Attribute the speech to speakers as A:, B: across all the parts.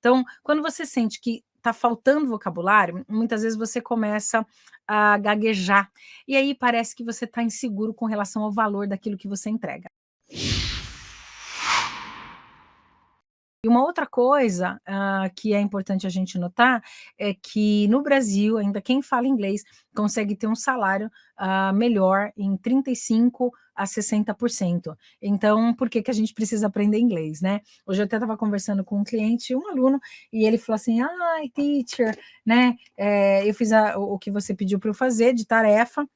A: Então, quando você sente que está faltando vocabulário, muitas vezes você começa a gaguejar, e aí parece que você está inseguro com relação ao valor daquilo que você entrega. E uma outra coisa, que é importante a gente notar, é que no Brasil, ainda quem fala inglês consegue ter um salário, melhor em 35 a 60%. Então, por que que a gente precisa aprender inglês, né? Hoje eu até estava conversando com um cliente, um aluno, e ele falou assim: "Ai, teacher, né, eu fiz o que você pediu para eu fazer de tarefa,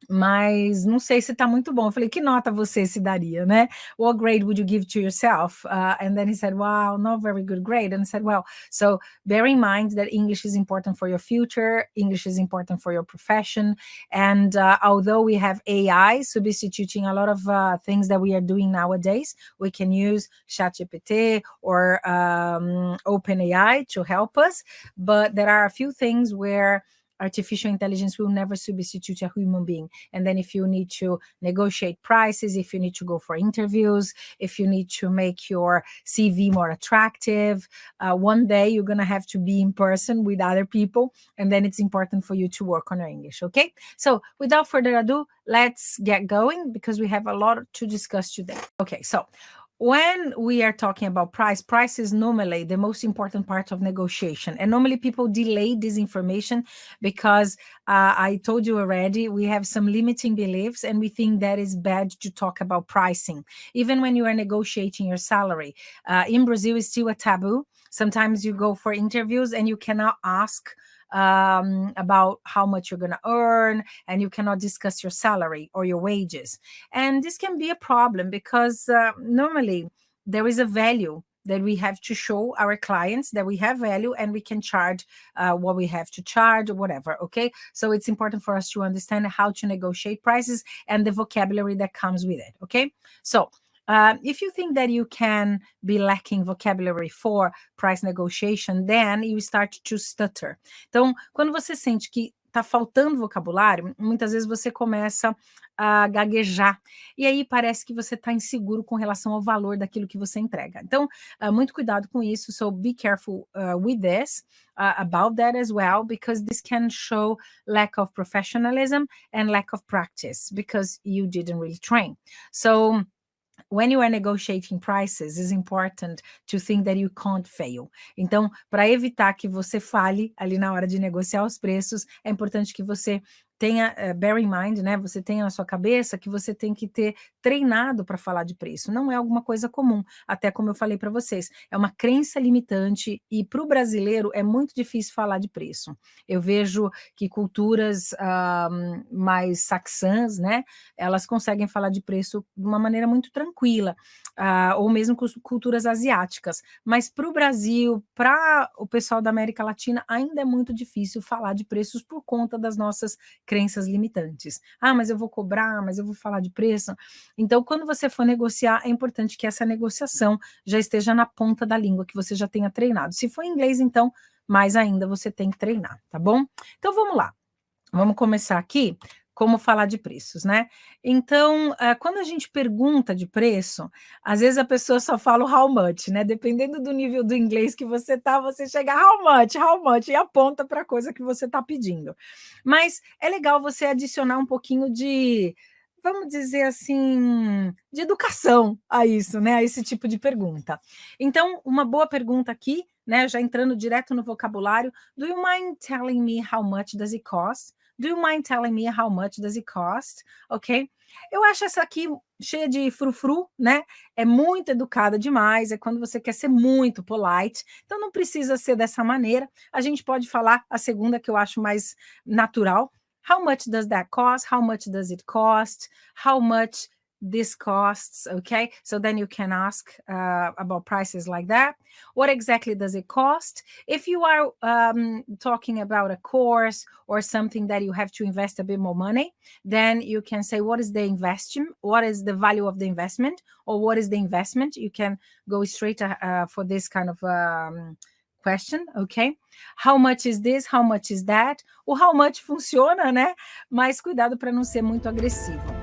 A: mas não sei se está muito bom." Eu falei: "Que nota você se daria, né? What grade would you give to yourself?" And then he said, "Wow, not very good grade." And I said, "Well, so bear in mind that English is important for your future, English is important for your profession, and although we have AI substituting a lot of things that we are doing nowadays, we can use ChatGPT or OpenAI to help us, but there are a few things where artificial intelligence will never substitute a human being. And then if you need to negotiate prices, if you need to go for interviews, if you need to make your CV more attractive, one day you're going to have to be in person with other people, and then it's important for you to work on your English." Okay, so without further ado, let's get going because we have a lot to discuss today. Okay, so when we are talking about price is normally the most important part of negotiation, and normally people delay this information because I told you already, we have some limiting beliefs and we think that is bad to talk about pricing even when you are negotiating your salary. In Brazil, it's still a taboo. Sometimes you go for interviews and you cannot ask about how much you're going to earn, and you cannot discuss your salary or your wages. And this can be a problem because normally there is a value that we have to show our clients that we have value and we can charge what we have to charge or whatever. Okay, so it's important for us to understand how to negotiate prices and the vocabulary that comes with it. Okay, so if you think that you can be lacking vocabulary for price negotiation, then you start to stutter. Então, quando você sente que está faltando vocabulário, muitas vezes você começa a gaguejar, e aí parece que você está inseguro com relação ao valor daquilo que você entrega. Então, muito cuidado com isso, so be careful with this, about that as well, because this can show lack of professionalism and lack of practice, because you didn't really train. So, when you are negotiating prices, it's important to think that you can't fail. Então, para evitar que você fale ali na hora de negociar os preços, é importante que você tenha, bear in mind, né? Você tenha na sua cabeça que você tem que ter treinado para falar de preço. Não é alguma coisa comum, até como eu falei para vocês, é uma crença limitante e para o brasileiro é muito difícil falar de preço. Eu vejo que culturas mais saxãs, né? Elas conseguem falar de preço de uma maneira muito tranquila, ou mesmo culturas asiáticas. Mas para o Brasil, para o pessoal da América Latina, ainda é muito difícil falar de preços por conta das nossas crenças limitantes. Mas eu vou cobrar, mas eu vou falar de preço. Então, quando você for negociar, é importante que essa negociação já esteja na ponta da língua, que você já tenha treinado. Se for em inglês, então, mais ainda você tem que treinar, tá bom? Então, vamos lá. Vamos começar aqui como falar de preços, né? Então, quando a gente pergunta de preço, às vezes a pessoa só fala o how much, né? Dependendo do nível do inglês que você tá, você chega how much, e aponta para a coisa que você está pedindo. Mas é legal você adicionar um pouquinho de, vamos dizer assim, de educação a isso, né? A esse tipo de pergunta. Então, uma boa pergunta aqui, né? Já entrando direto no vocabulário, do you mind telling me how much does it cost? Do you mind telling me how much does it cost? Ok? Eu acho essa aqui cheia de frufru, né? É muito educada demais, é quando você quer ser muito polite, então não precisa ser dessa maneira. A gente pode falar a segunda, que eu acho mais natural. How much does that cost? How much does it cost? How much this costs? Okay, so then you can ask about prices like that. What exactly does it cost? If you are talking about a course or something that you have to invest a bit more money, then you can say, what is the investment? What is the value of the investment? Or what is the investment? You can go straight for this kind of question, ok? How much is this? How much is that? O how much funciona, né? Mas cuidado para não ser muito agressivo.